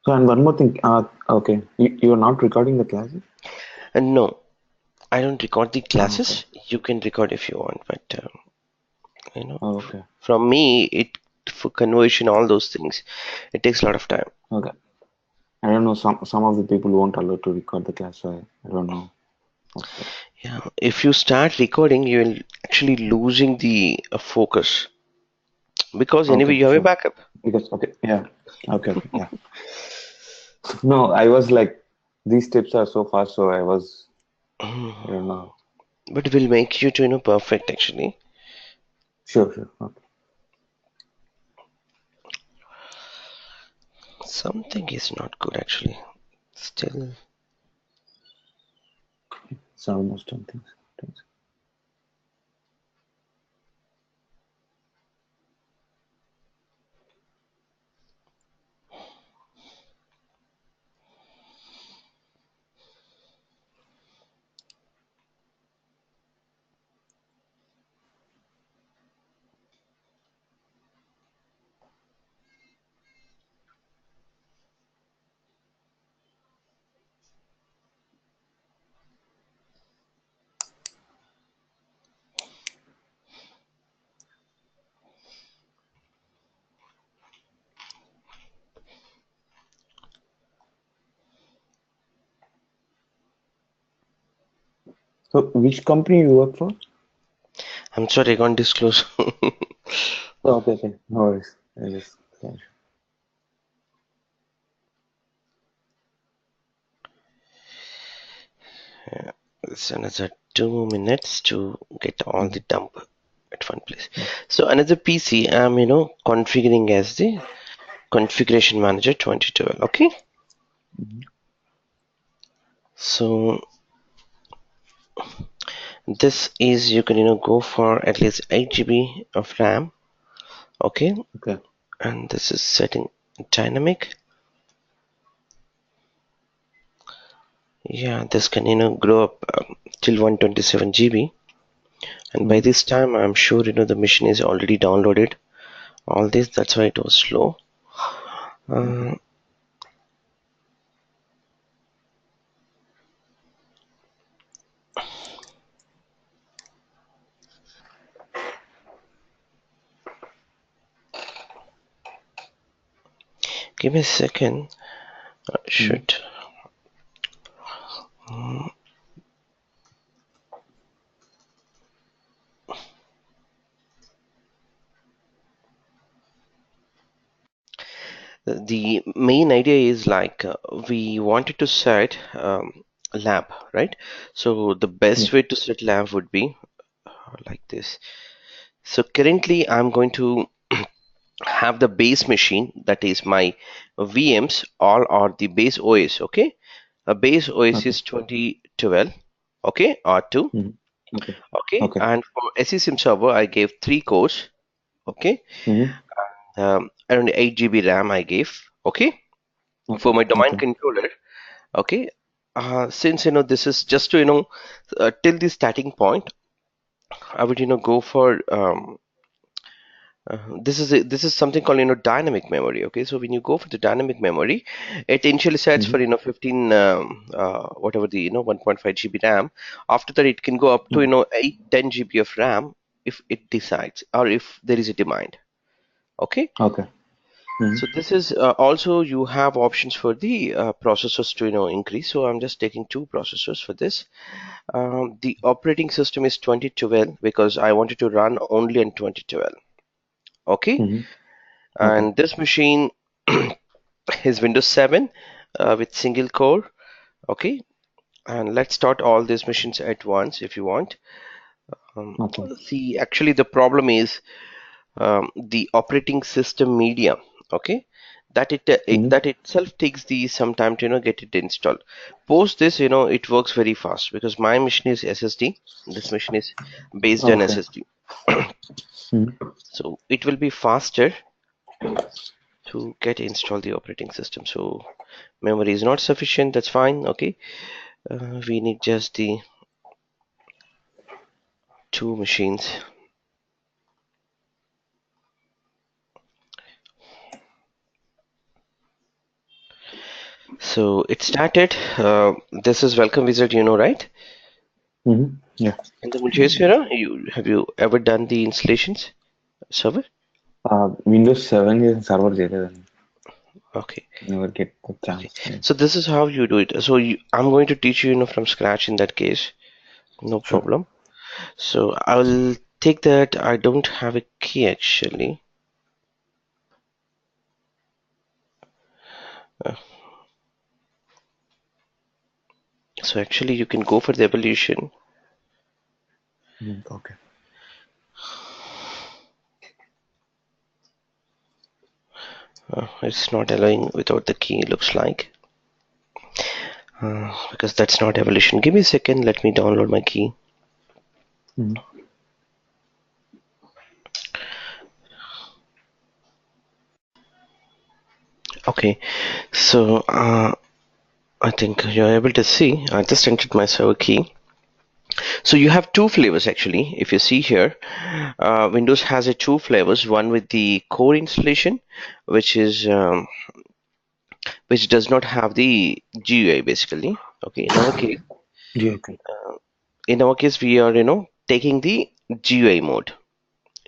So, and one more thing. Okay, you're not recording the classes? And no, I don't record the Okay. classes. You can record if you want, but you know, Okay. from me, it for conversion, all those things, it takes a lot of time. Okay. I don't know. Some of the people won't allow to record the class, so I don't know. Okay. Yeah, if you start recording, you will actually losing the focus because anyway Okay. you have a Sure. backup. Because okay. Yeah. Okay. Okay. Yeah. No, I was like, these tips are so fast, so I was. I don't know. But it will make you to perfect actually. Sure. Sure. Okay. Something is not good actually. Still, It's almost done. Things. So, which company you work for? I'm sorry I can't disclose. Oh, okay. Okay. No worries. I just. Yeah. It's another 2 minutes to get all the Mhm. dump at one place. Okay. So another PC I'm configuring as the configuration manager 2012. Okay. Mhm. So this is you can go for at least 8 GB of RAM. Okay. Okay. And this is setting dynamic. Yeah, this can grow up till 127 GB. And by Mhm. this time I'm sure the machine is already downloaded all this, that's why it was slow. Okay. uh, Give me a second. Mhm. Should the main idea is like we wanted to set lab, right? So the Yeah. best way to set lab would be like this. So currently I'm going to have the base machine, that is my VMs all are the base OS. Okay, a base OS Okay. is 2012. Okay, R2. Mhm. Okay. Okay, Okay. and for SCCM server I gave 3 cores. Okay, Mhm. around 8 GB RAM I gave. Okay, for Okay. my domain Okay. controller. Okay, since this is just to till the starting point, I would go for this is something called dynamic memory. Okay, so when you go for the dynamic memory, it initially sets for Mhm. 15 whatever the 1.5 GB RAM. After that it can go up to Okay. 8 10 GB of RAM if it decides, or if there is a demand. Okay, Okay. Mhm. so this is also you have options for the processors to increase. So I'm just taking 2 processors for this. The operating system is 2012 because I wanted to run only on 2012. Okay, Mhm. Okay. and this machine is Windows 7 with single core. Okay, and let's start all these machines at once if you want. Um, Okay. See, actually, the problem is the operating system media. Okay, Mhm. that itself takes the some time to get it installed. Post this, it works very fast because my machine is SSD. This machine is based on Okay. SSD, Mhm. so it will be faster to get install the operating system. So memory is not sufficient, that's fine. Okay, we need just the 2 machines. So it started. This is welcome wizard, right? Yeah. And the Mujesh, you have you ever done the installations server? Windows 7 is server there. Okay, Never get the okay. chance. Yeah. So this is how you do it. So I'm going to teach you, from scratch in that case. No Sure. problem. So I'll take that. I don't have a key actually. Uh, so actually, you can go for the evolution. Okay. It's not allowing without the key. Looks like because that's not evolution. Give me a second. Let me download my key. Mhm. Okay. So I think you're able to see. I just entered my server key. So you have two flavors actually. If you see here, Windows has a two flavors. One with the core installation, which is which does not have the GUI basically. Okay, Yeah. Okay. in our case, we are taking the GUI mode.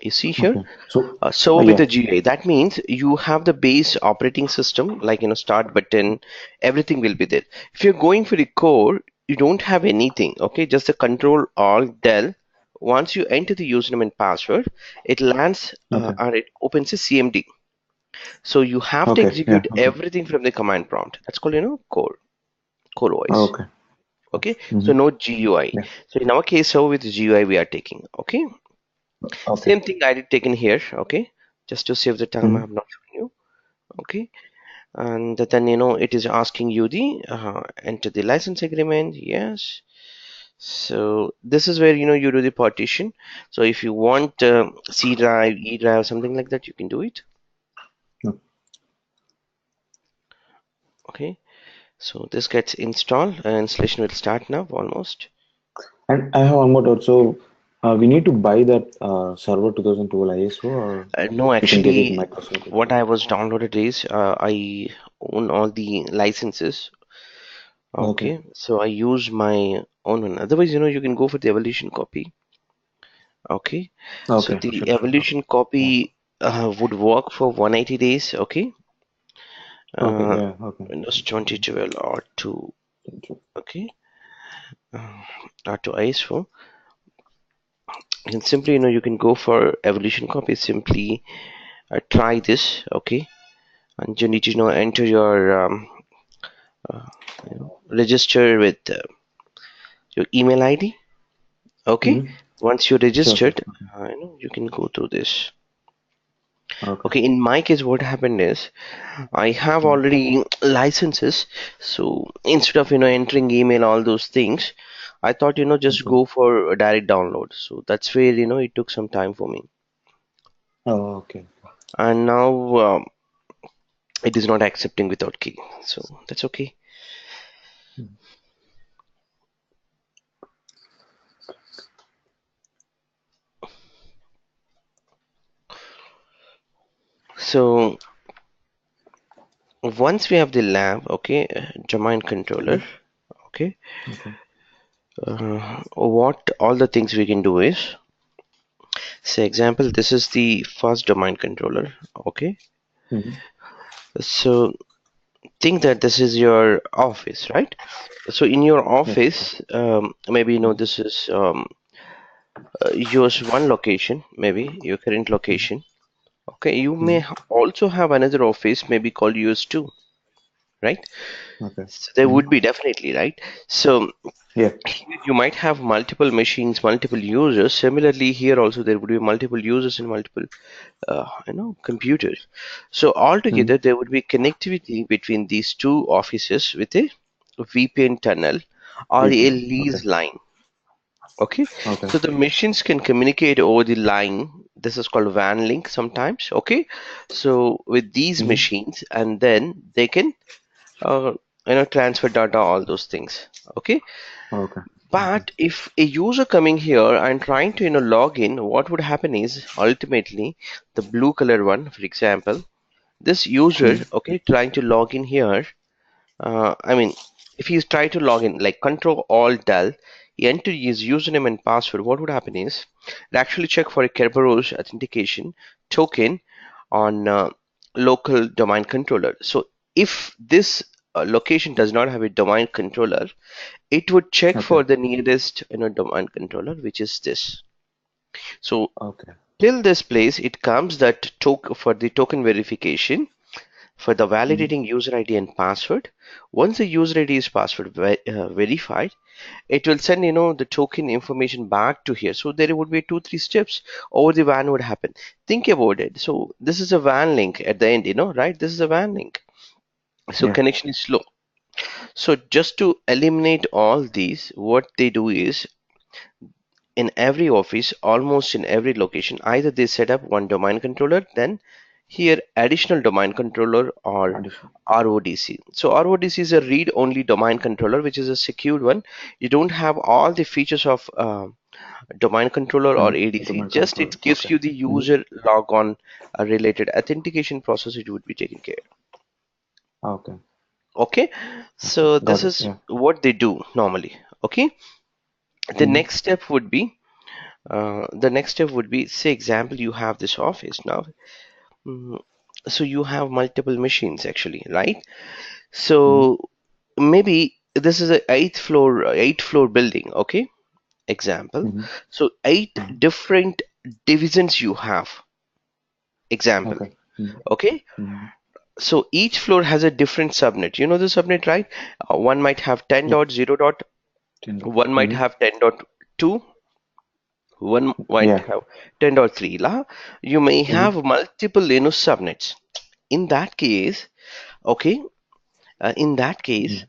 You see here, Okay. So, so with yeah. the GUI, that means you have the base operating system, like start button, everything will be there. If you're going for the core, you don't have anything. Okay, just the Control Alt Del. Once you enter the username and password, it lands Okay. and it opens a CMD. So you have to Okay. Yeah. execute Okay. everything from the command prompt. That's called core voice. Okay. Okay, so Mm-hmm. no GUI. Yeah. So in our case, so with GUI we are taking. Okay, Okay. same thing I did taken here. Okay, just to save the time, I Mm-hmm. have not shown you. Okay, and then it is asking you the enter the license agreement. Yes. So this is where you do the partition. So if you want C drive, E drive, something like that, you can do it. Okay. So this gets installed and installation will start now almost. And I have one more doubt. So, we need to buy that server 2012 ISO, or No, we can get it actually, Microsoft what itself. I was downloaded is I own all the licenses. Okay. Okay, so I use my own one. Otherwise, you can go for the evolution copy. Okay, so Okay. the Sure. Sure. Okay. evolution Yeah. copy would work for 180 days. Okay, Okay. uh, Yeah. Okay. Windows 2012 R2. Thank you. Okay, uh, R2 ISO. And simply, you can go for evolution copy. Simply try this. Okay, and you need to enter your uh, register with your email ID. Okay, Mm-hmm. once you're Sure. Sure. registered, Okay. you can go through this. Okay. Okay, in my case, what happened is I have Mm-hmm. already licenses, so instead of entering email all those things, I thought just Okay. go for a direct download. So that's where it took some time for me, Oh, okay. and now it is not accepting without key, so that's okay. Mm. So once we have the lab, okay, domain controller, Mm-hmm. okay, Okay. what all the things we can do is, say example, this is the first domain controller, okay. Mm-hmm. So think that this is your office, right? So in your Yes. office, maybe Mm-hmm. this is yours one location, maybe your current location. Okay, you may Mm-hmm. also have another office, maybe called yours too, right? Okay. So there Mm-hmm. would be definitely, right? So Yeah. here you might have multiple machines, multiple users. Similarly, here also there would be multiple users and multiple, computers. So Mm-hmm. altogether, there would be connectivity between these two offices with a VPN tunnel or a VPN. Okay. lease line. Okay, Okay. so the machines can communicate over the line. This is called WAN link sometimes. Okay, so with these Mm-hmm. machines, and then they can uh, transfer data, all those things. Okay, Okay. Okay. but if a user coming here and trying to log in, what would happen is ultimately the blue color one, for example, this user, Mm-hmm. okay, trying to log in here, I mean, if you try to log in, like Control Alt Del, you enter his username and password, what would happen is it actually check for a Kerberos authentication token on local domain controller. So if this location does not have a domain controller, it would check Okay. for the nearest domain controller, which is this. So Okay. till this place, it comes that for the token verification for the validating user ID and password. Once the user ID is password verified, it will send the token information back to here. So there would be 2-3 steps over the WAN would happen. Think about it. So this is a WAN link at the end, right? This is a WAN link. So Yeah. connection is slow. So just to eliminate all these, what they do is in every office, almost in every location, either they set up one domain controller, then here additional domain controller or Addition. RODC. So RODC is a read-only domain controller, which is a secured one. You don't have all the features of domain controller or ADC. Domain Just controller. it gives Okay. you the user logon related authentication process. It would be taken care. Okay. Okay, Okay. so this Got it. is Yeah. what they do normally. Okay, the Mm-hmm. next step would be say example you have this office now. Mm, so you have multiple machines actually, right? Mm-hmm. So maybe this is a eighth floor building. Okay, example. Mm-hmm. So eight Mm-hmm. different divisions you have. Example. Okay. Mm-hmm. Okay, Mm-hmm. so each floor has a different subnet. You know the subnet, right? One might have Yeah. 10.0 dot, one might Mm-hmm. have 10.2, one might Yeah. have 10.3 lah. You may Mm-hmm. have multiple subnets. In that case, okay, in that case,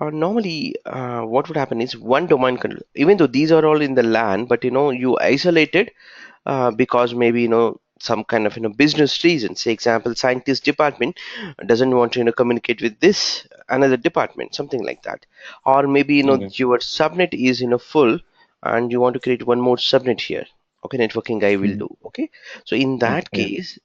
normally what would happen is one domain control, even though these are all in the LAN, but you isolated because maybe some kind of business reason. Say example, scientist department doesn't want to communicate with this another department, something like that. Or maybe Okay. your subnet is full and you want to create one more subnet here. Okay, networking guy will Mm-hmm. do. Okay, so in Okay. that Yeah. case,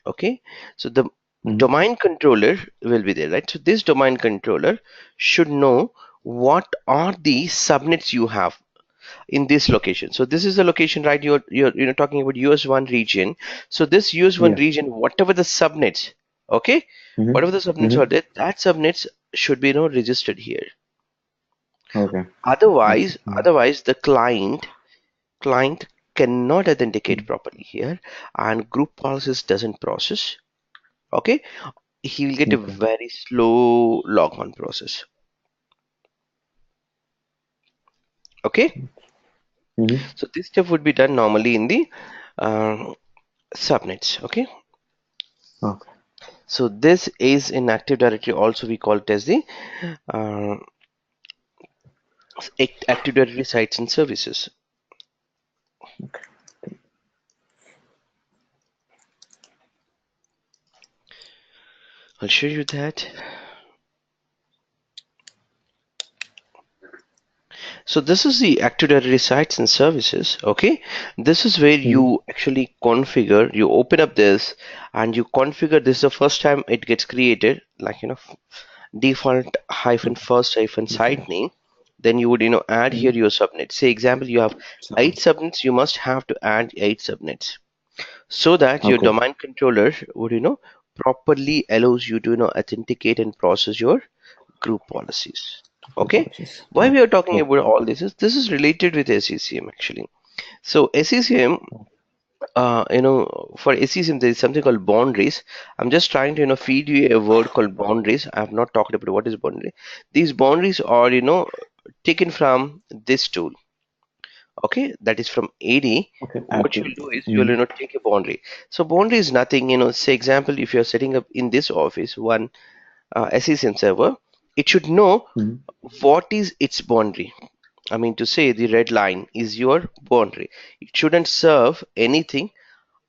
okay, so the Mm-hmm. domain controller will be there, right? So this domain controller should know what are the subnets you have in this location. So this is the location, right? You're talking about US1 region. So this US1 Yeah. region, whatever the subnets, okay, whatever the Mm-hmm. subnets Mm-hmm. are there, that subnets should be registered here. Okay. Okay. Otherwise, Mm-hmm. otherwise the client cannot authenticate properly here, and group policies doesn't process. Okay, he will get a Okay. very slow logon process. Okay, Mm-hmm. so this step would be done normally in the uh, subnets. Okay, Okay. so this is in Active Directory. Also, we call it as the uh, Active Directory sites and services. I'll show you that. So this is the Active Directory sites and services. Okay, this is where Mm-hmm. you actually configure. You open up this and you configure. This is the first time it gets created, like default hyphen first hyphen site Default. name. Then you would add here Mm-hmm. your subnet. Say example, you have 8 Submit. subnets. You must have to add 8 subnets so that your Okay. domain controller would properly allows you to authenticate and process your group policies. Group Okay, policies. why Okay. we are talking Yeah. about all this is related with SCCM actually. So SCCM, for SCCM there is something called boundaries. I'm just trying to feed you a word called boundaries. I have not talked about what is boundary. These boundaries are taken from this tool. Okay, that is from AD. Okay. What Active. you'll do is you'll Mm-hmm. take a boundary. So boundary is nothing. Say example, if you're setting up in this office one SCCM server, it should know Mm-hmm. what is its boundary. I mean to say the red line is your boundary. It shouldn't serve anything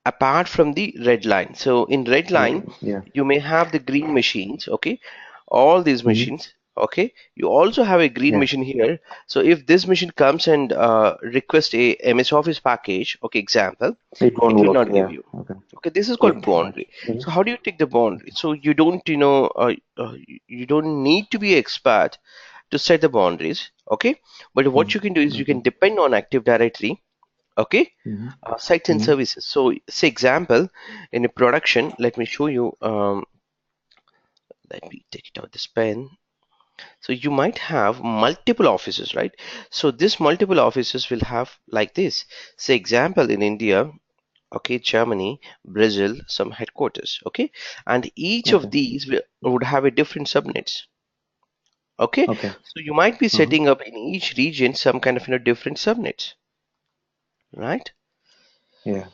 apart from the red line. So in red Red line, line. Yeah. you may have the green machines. Okay, all these Mm-hmm. machines. Okay, you also have a green Yeah. machine here. So if this machine comes and request a MS Office package, okay, example, It won't it will work. not give Yeah. you. Okay. Okay, this is called Okay. Gotcha. boundary. So how do you take the boundary? So you don't, you don't need to be expert to set the boundaries. Okay, but what you can do is you Okay. can depend on Active Directory. Okay, Mm-hmm. sites and Mm-hmm. services. So say example in a production, let me show you. Let me take it out this pen. So you might have multiple offices, right? So this multiple offices will have like this. Say example in India, okay, Germany, Brazil, some headquarters, okay, and each of Okay. these would have a different subnets. Okay, Okay. so you might be Uh-huh. setting up in each region some kind of different subnets, right? Yeah.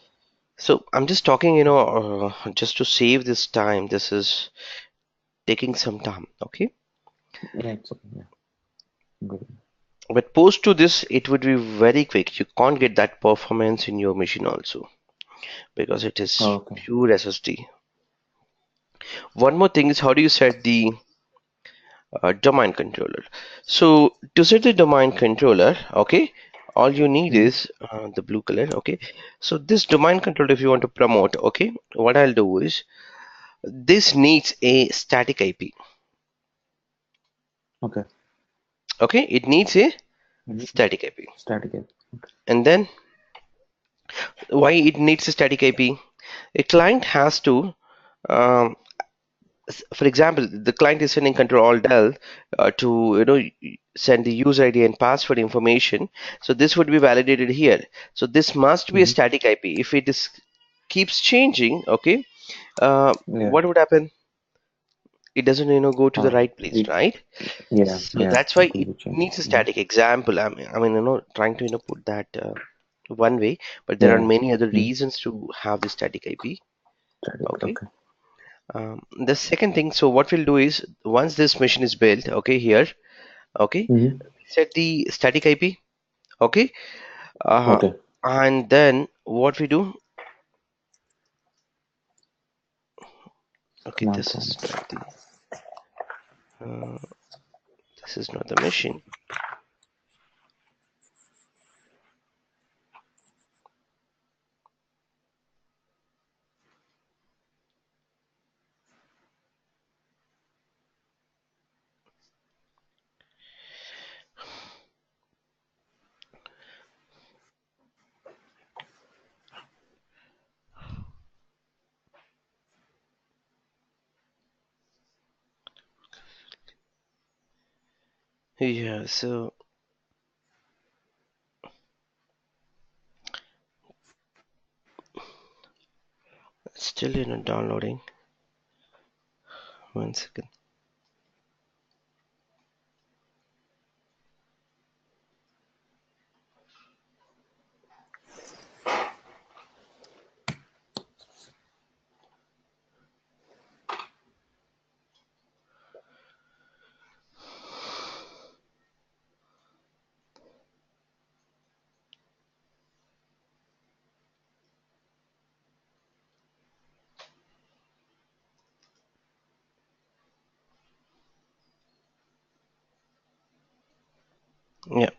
So I'm just talking, just to save this time. This is taking some time, okay? Yeah. It's okay. Yeah. Good. But post to this, it would be very quick. You can't get that performance in your machine also because it is Okay. pure SSD. One more thing is how do you set the domain controller? So to set the domain controller, okay, all you need Mm-hmm. is the blue color, okay. So this domain controller, if you want to promote, okay, what I'll do is this needs a static IP. Okay. Okay, it needs a Mm-hmm. static IP. Static. Okay. And then why it needs a static IP? A client has to, um, for example, the client is sending control all del to send the user ID and password information. So this would be validated here. So this must be a Mm-hmm. static IP. If it is keeps changing, okay, Yeah. what would happen? It doesn't go to the Uh, right place, it, right? yeah. So Yeah. that's why It will it be changed. needs a Mm-hmm. static example. I mean, trying to put that one way, but there are Yeah. many other Mm-hmm. reasons to have the static IP. Static. Okay. Okay. The second thing, so what we'll do is once this machine is built, okay, here, okay, Mm-hmm. set the static IP, okay, uh, Okay. and then what we do, okay, Command prompt. uh, this is not the machine. Yeah, so it's still downloading. 1 second. Yeah.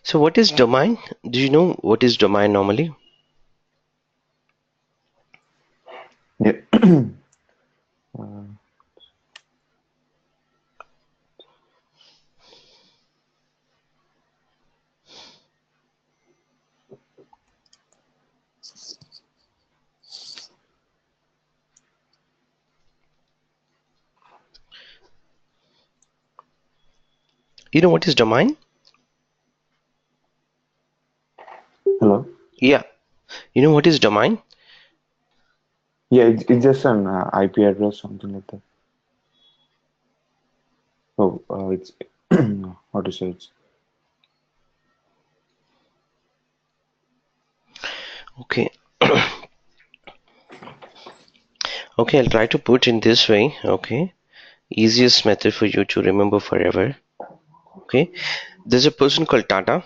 So what is domain? Do you know what is domain normally? Yeah. uh, You know what is domain? Hello. Yeah. You know what is domain? Yeah, it's just an IP address, something like that. Oh, it's how to say it? Okay. Okay, I'll try to put in this way. Okay. Easiest method for you to remember forever. Okay. There's a person called Tata.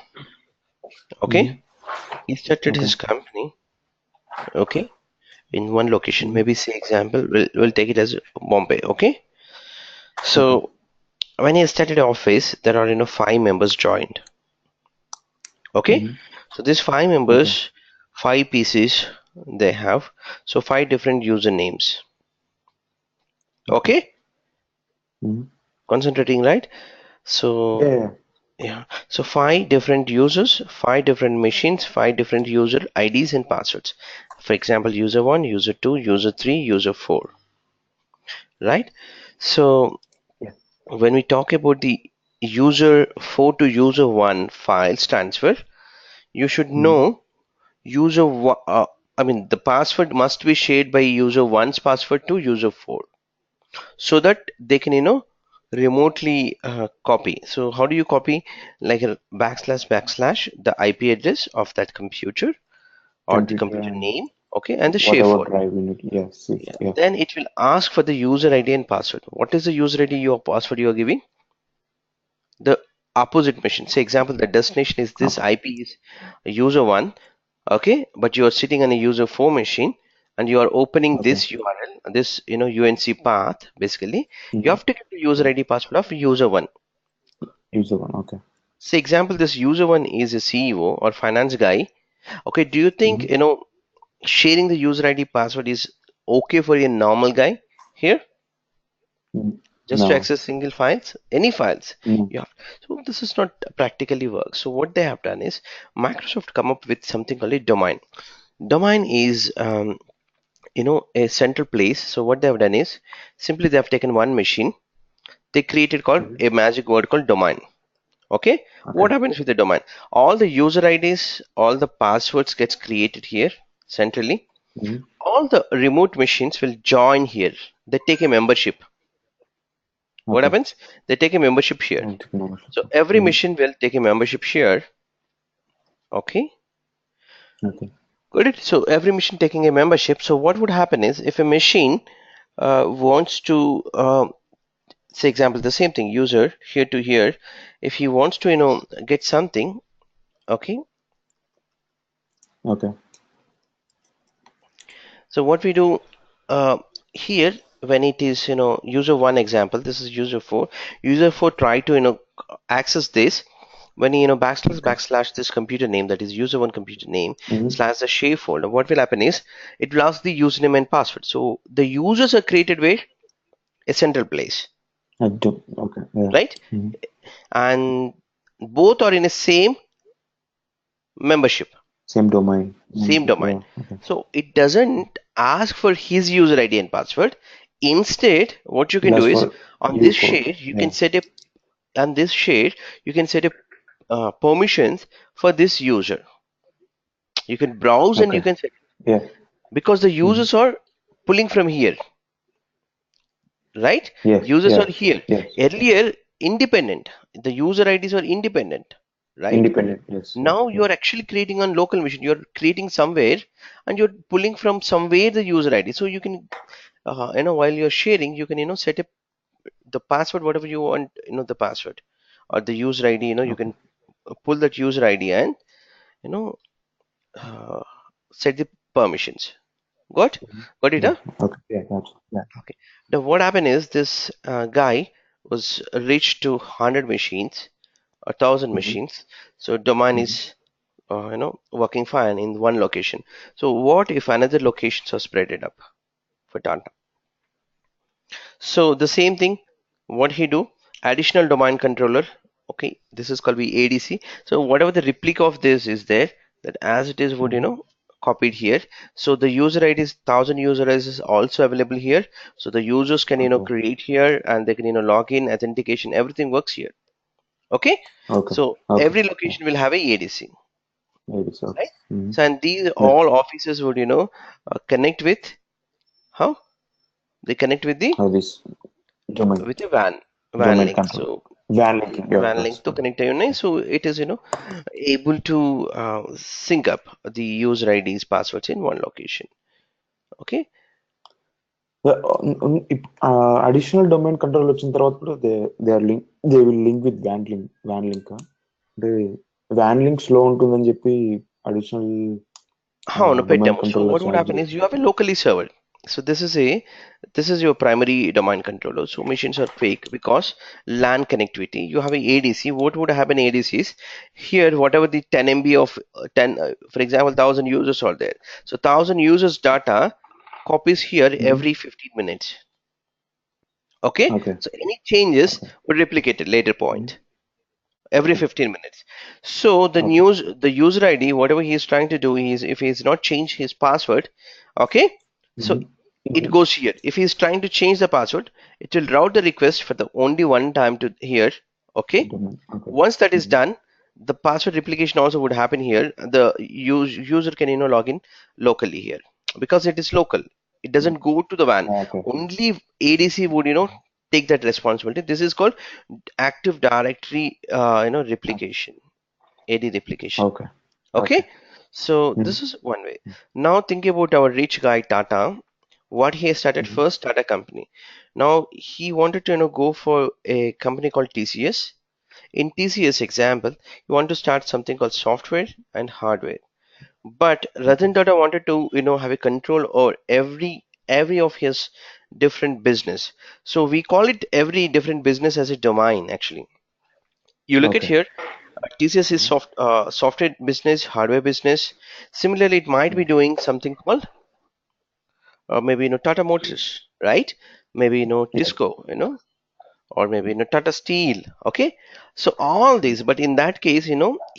Okay. Mm-hmm. He started Okay. his company. Okay. In one location. Mm-hmm. Maybe say example. We'll take it as Bombay. Okay. Okay. So when he started office, there are 5 members joined. Okay. Mm-hmm. So these 5 members, Okay. 5 PCs they have. So 5 different usernames. Okay. Okay. Mm-hmm. Concentrating, right? Yeah, So yeah. yeah, so 5 different users, 5 different machines, 5 different user IDs and passwords. For example, user 1, user 2, user 3, user 4, right? So Yeah. when we talk about the user 4 to user 1 file transfer, you should Mm-hmm. know user I mean the password must be shared by user 1's password to user 4, so that they can remotely copy. So how do you copy? Like a backslash the IP address of that computer or the Computer computer and name, okay, and the share whatever folder. drive you need. Yes. Yeah. Yeah. Then it will ask for the user ID and password. What is the user ID your password you are giving? The opposite machine. Say example, the destination is this, Okay. IP is user 1, okay, but you are sitting on a user 4 machine and you are opening Okay. this URL, this UNC path. Basically you Mm-hmm. have to give the user ID password of user 1. User one. Okay. Say example, this user 1 is a CEO or finance guy. Okay, do you think Mm-hmm. sharing the user ID password is okay for a normal guy here, Mm-hmm. just to No. access single files, any files? No. Yeah. So this is not practically work. So what they have done is Microsoft come up with something called a domain. Domain is a central place. So what they have done is simply they have taken one machine, they created called Mm-hmm. a magic word called domain. Okay, Okay. what happens with the domain? All the user IDs, all the passwords gets created here centrally. Mm-hmm. All the remote machines will join here. They take a membership. What Okay. happens? They take a membership here. And technology. So every Mm-hmm. machine will take a membership here. Okay, Okay. got it. So every machine taking a membership. So what would happen is if a machine wants to say example the same thing, user here to here, if he wants to get something, okay, Okay. so what we do uh, here, when it is user 1 example, this is user 4 try to access this. When you Okay. backslash this computer name, that is user 1 computer name Mm-hmm. slash the share folder, what will happen is it will ask the username and password. So the users are created where? A central place, I do. Okay. Yeah. right? Mm-hmm. And both are in a same membership, Same domain. same domain. Yeah. Okay. So it doesn't ask for his user ID and password. Instead, what you can do Last is for on you this for share, you yeah. can set a on this share, you can set a permissions for this user. You can browse and you Okay. can set, Yeah. because the Mm-hmm. users are pulling from here, right? Yes. Users are Yes. here. Yes. Earlier, independent. The user IDs are independent, right? Independent. Yes. Yeah. Now Yeah. you're actually creating on local machine. You're creating somewhere and you're pulling from somewhere the user ID. So you can, while you're sharing, you can, set up the password, whatever you want, the password or the user ID, you Okay. can pull that user ID and, you know, uh, set the permissions. Got? Mhm. Got it, Yeah. huh? Okay. Yeah. That's yeah. Okay. Now what happened is this guy was reached to 100 machines, 1,000 Mm-hmm. machines. So domain Mm-hmm. is working fine in one location. So what if another locations are spread it up for data? So the same thing, what he do? Additional domain controller. Okay, this is called the ADC. So whatever the replica of this is there, that as it is would Mm-hmm. copied here. So the user ID is 1,000 user IDs is also available here. So the users can Okay. create here and they can log in, authentication, everything works here. Okay, Okay. so Okay. every location will have a ADC, Maybe so. right? Mm-hmm. So and these Yeah. all offices would connect with how they connect with the How this domain with a WAN domain link. control. So WAN linking. Yeah, WAN that's link to good. connect to your, so it is able to sync up the user IDs passwords in one location. Okay. Additional domain control వచ్చిన తర్వాత కూడా they will link with van link అంటే van link slow ఉంటుందని చెప్పి additional No, domain పెట్టాము. So what controllers would add happen is చేసి. you have a locally server. So this is your primary domain controller. So machines are fake because LAN connectivity. You have a ADC. What would happen ADC is here whatever the 10 MB of 10 for example 1000 users are there. So 1000 users data copies here every 15 minutes. Okay. Okay So any changes okay would replicate at later point every 15 minutes. So okay the user ID, whatever he is trying to do is if he's not changed his password, okay, so it goes here. If he's trying to change the password, it will route the request for the only one time to here. Okay, domain okay once that is done, the password replication also would happen here. The user can log in locally here because it is local. It doesn't go to the WAN. Okay Only ADC would take that responsibility. This is called active directory replication, AD replication. Okay okay Okay, so this is one way. Now think about our rich guy Tata. What he started first, Tata company. Now he wanted to go for a company called TCS. In TCS example, you want to start something called software and hardware. But Ratan Tata wanted to have a control over every of his different business. So we call it every different business as a domain actually. You look at okay here, TCS is software business, hardware business. Similarly, it might be doing something called maybe Tata Motors, right? Maybe Tisco, or maybe Tata Steel. Okay, so all these, but in that case,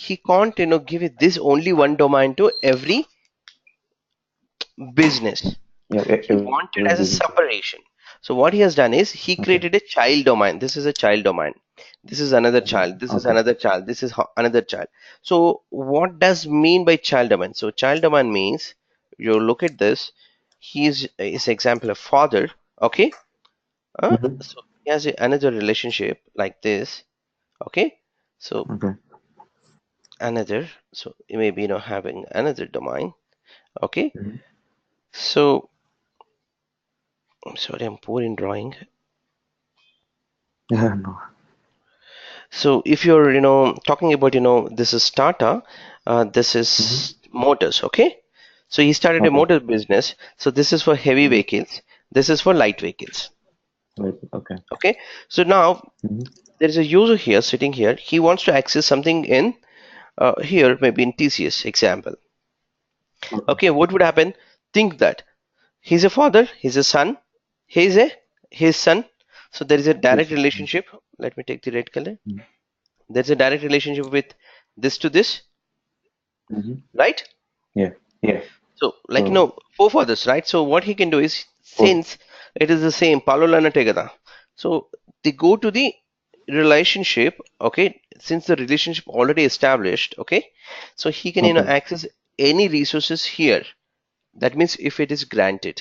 he can't give it this only one domain to every business. He wanted as a separation. So what he has done is he okay created a child domain. This is a child domain. This is another child. This is okay another child. This is another child. So what does mean by child domain? So child domain means you look at this. He is example of father. Okay. So he has another relationship like this. Okay. So okay another. So you may be having another domain. Okay. So I'm sorry, I'm poor in drawing. No So if you're, talking about, this is Tata, this is motors, okay? So he started a okay motor business. So this is for heavy vehicles. This is for light vehicles, okay okay? So now there is a user here sitting here. He wants to access something in here, maybe in TCS example. Okay, what would happen? Think that he's a father, he's a son, he's his son. So there is a direct relationship. Let me take the red color. There's a direct relationship with this to this, right? Yeah yeah So so like forefathers, right? So what he can do is since it is the same Palolana Tegada, so they go to the relationship, okay? Since the relationship already established, okay? So he can okay access any resources here. That means if it is granted,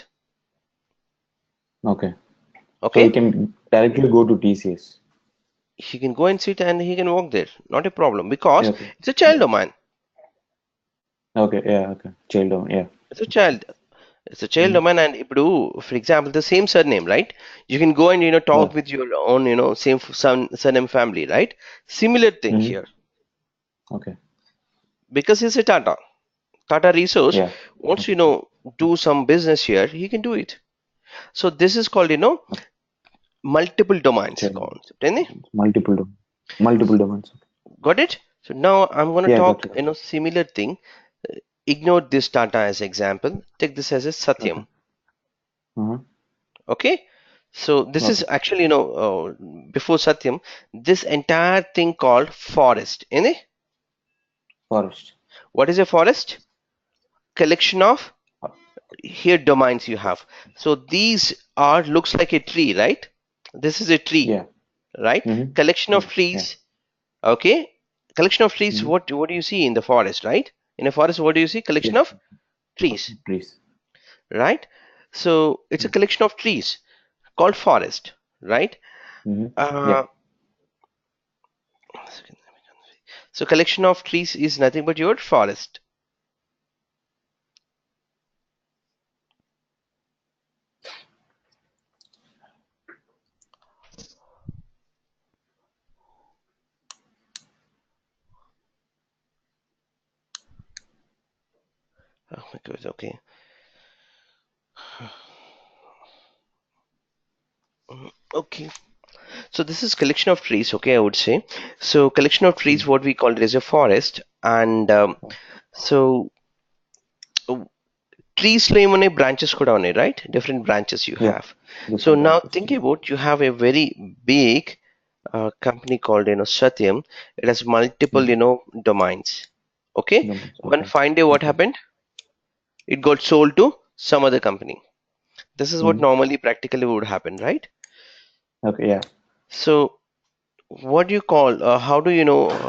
okay so okay? You can directly go to TCS. He can go and sit and he can walk there. Not a problem because okay it's a child domain. Okay yeah okay child yeah It's a child. It's a child domain, and ఇప్పుడు, for example, the same surname, right? You can go and talk with your own same surname family, right? Similar thing here okay because it's a Tata resource yeah wants to do some business here, he can do it. So this is called multiple domains concept. Multiple domains. Got it? So now I'm going to yeah talk got it. similar thing. Ignore this Tata as example. Take this as a Satyam. Okay Okay, so this is Okay. actually before Satyam, this entire thing called forest, forest. what is a forest? Collection of here domains you have. So these are looks like a tree, right? This is a tree, yeah right? Collection of yeah. trees, Okay, collection of trees. Mm-hmm. What do you see in the forest, right? In a forest, what do you see? Collection Yes. of trees, Please. right? So it's a Yes. collection of trees called forest, right? Mm-hmm. Yeah. Uh, so collection of trees is nothing but your forest. Oh my God. Okay. Okay. So this is collection of trees. Okay, I would say. So collection of trees, Mm-hmm. what we call it is a forest, and so trees లో ఏమున్నాయి branches కూడా ఉన్నాయి, right? Different branches you Yeah. have. So Different now branches. think about you have a very big company called Satyam. It has multiple Mm-hmm. domains. Okay. Domains. One Okay. fine day, what Okay. happened? It got sold to some other company. This is what Mm-hmm. normally practically would happen, right? Okay. Yeah. So what do you call how do you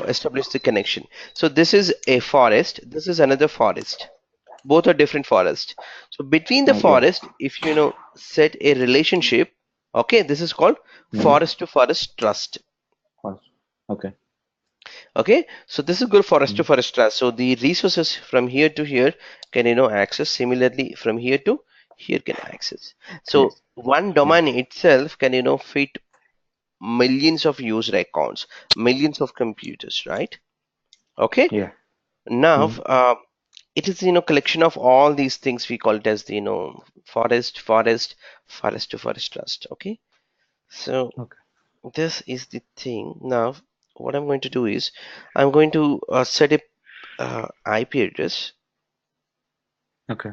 establish the connection? So this is a forest, this is another forest, both are different forests. So between the Yeah. forest, if set a relationship, okay, this is called Mm-hmm. forest to forest trust. First. Okay. Okay, so this is good forest to Mm-hmm. forest trust. So the resources from here to here can access, similarly from here to here can access. So Yes. one Yeah. domain itself can fit millions of user accounts, millions of computers, right? Okay. Yeah. Now Mm-hmm. it is collection of all these things. We call it as the forest to forest trust. Okay, so Okay. this is the thing. Now what I'm going to do is I'm going to set up IP address. Okay.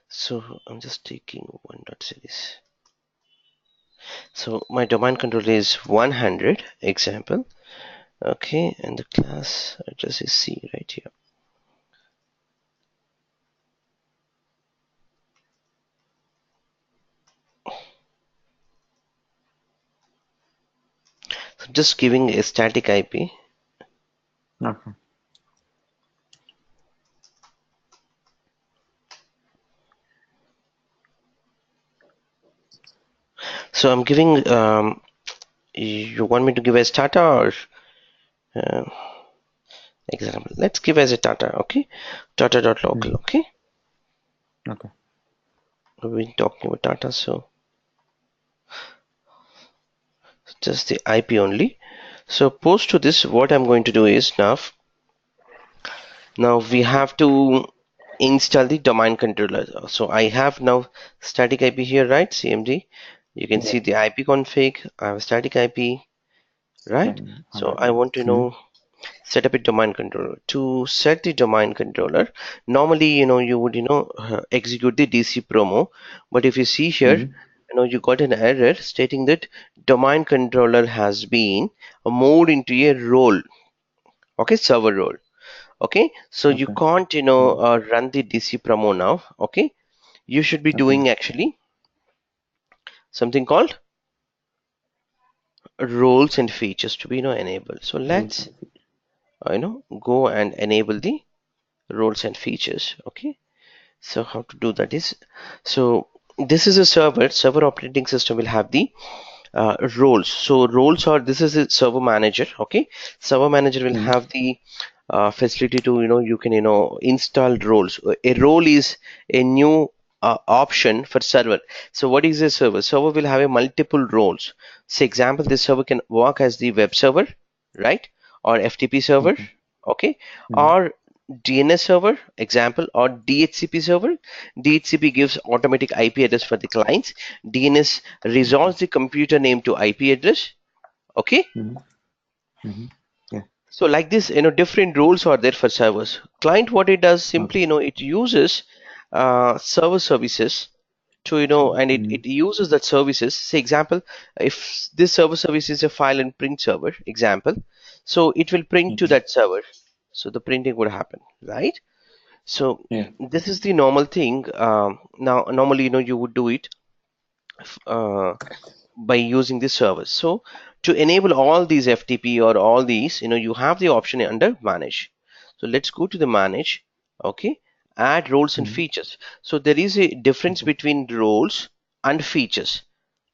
So I'm just taking one dot series. So my domain controller is 100 example. Okay, and the class address is C right here. So just giving a static IP. Okay. So I'm giving you want me to give as Tata or uh, example? Let's give as a Tata, okay? Tata.local, Mm-hmm. okay? Okay. We've been talking about Tata, so just the IP only. So post to this, what I'm going to do is now we have to install the domain controller. So I have now static IP here, right? CMD. You can Yeah. see the IP config. I have a static IP, right? So 100. I want to Mm-hmm. set up a domain controller. To set the domain controller, normally you would execute the DC promo, but if you see here, Mm-hmm. you got an error stating that domain controller has been moved into a role, okay, server role. Okay, so you Okay. can't Mm-hmm. run the DC promo now. Okay, you should be Okay. doing actually something called roles and features to be enabled. So Rules let's and features. go and enable the roles and features. Okay, so how to do that is, so this is a server operating system will have the roles. So roles are, this is a server manager. Okay, server manager will Mm-hmm. have the facility to you can install roles. A role is a new option for server. So what is a server will have a multiple roles. Say example, this server can work as the web server, right, or FTP server, Okay. okay, Mm-hmm. or DNS server example, or DHCP server. DHCP gives automatic IP address for the clients. DNS Okay. resolves the computer name to IP address. Okay, Mm-hmm. Mm-hmm. Yeah. so like this, different roles are there for servers. Client, what it does simply, Okay. it uses server services. to and it uses that services. Say example, if this service is a file and print server example, so it will print to that server, so the printing would happen, right? So Yeah. this is the normal thing. Now normally you would do it uh, by using this service. So to enable all these FTP or all these, you have the option under manage. So let's go to the manage. Okay, add roles and features. So there is a difference between roles and features.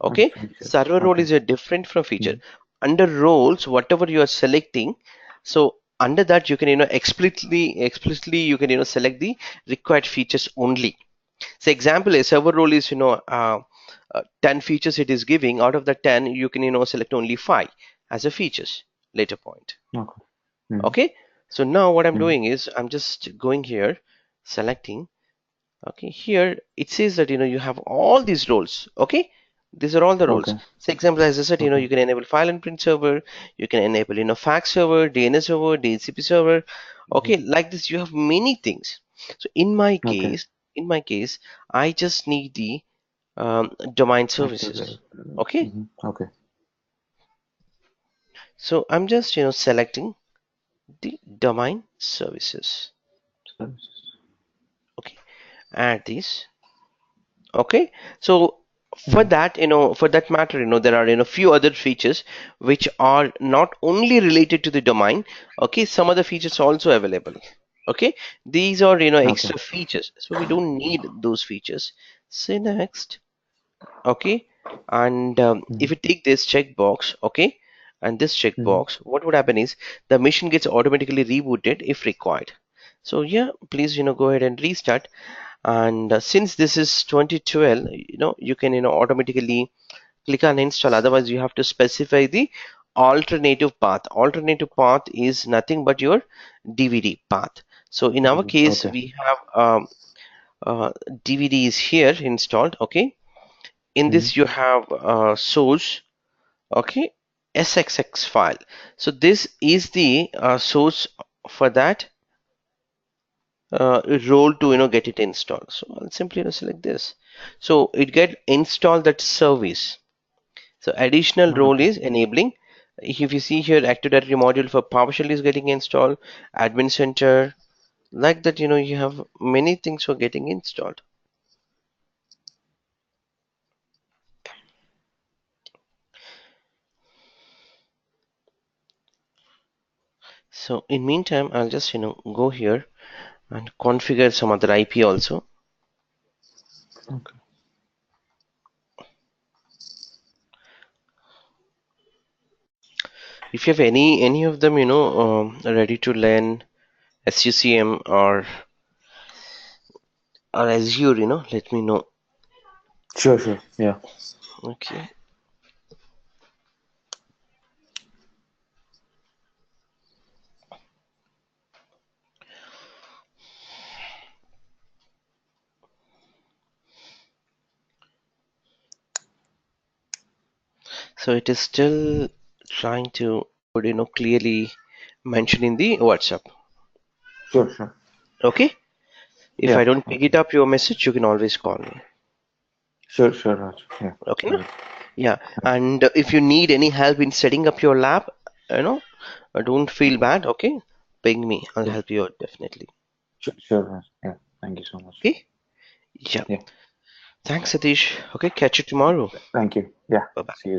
Okay, server role is a different from feature. Under roles, whatever you are selecting, so under that you can explicitly you can select the required features only. So example, a server role is 10 features it is giving. Out of the 10, you can select only 5 as a features later point. Okay. Okay, so now what I'm doing is I'm just going here, selecting. Okay, here it says that you have all these roles. Okay, these are all the roles. So example, as I said, you can enable file and print server, you can enable fax server, DNS server, DHCP server. Okay, like this you have many things. So in my case, I just need the domain services. Okay, Okay. so I'm just selecting the domain services. Okay, add these. Okay, so for that for that matter there are few other features which are not only related to the domain. Okay, some other features also available. Okay, these are extra features, so we don't need those features. Say next. Okay, and if you take this checkbox, okay, and this checkbox, what would happen is the machine gets automatically rebooted if required. So yeah, please go ahead and restart. And since this is 2012, you can automatically click on install. Otherwise you have to specify the alternative path. Alternative path is nothing but your DVD path. So in our case we have DVD is here installed. Okay, in this you have source. Okay, SXX file. So this is the source for that role to get it installed. So I'll simply select this, so it get installed that service. So additional role is enabling. If you see here, Active Directory module for PowerShell is getting installed, admin center, like that you have many things for getting installed. So in meantime I'll just go here and configure some other IP also. Okay. If you have any of them ready to learn SCCM or Azure, let me know. Sure. Yeah. Okay. So it is still trying to clearly mention in the WhatsApp. Sure. Okay. If Yeah. I don't pick it up your message, you can always call me. Sure, Raj. Yeah. Okay. Yeah. And if you need any help in setting up your lab, don't feel bad. Okay. Ping me. I'll help you out definitely. Sure, Raj. Yeah. Thank you so much. Okay. Yeah. Yeah. Thanks, Satish. Okay. Catch you tomorrow. Thank you. Yeah. Bye bye. See you.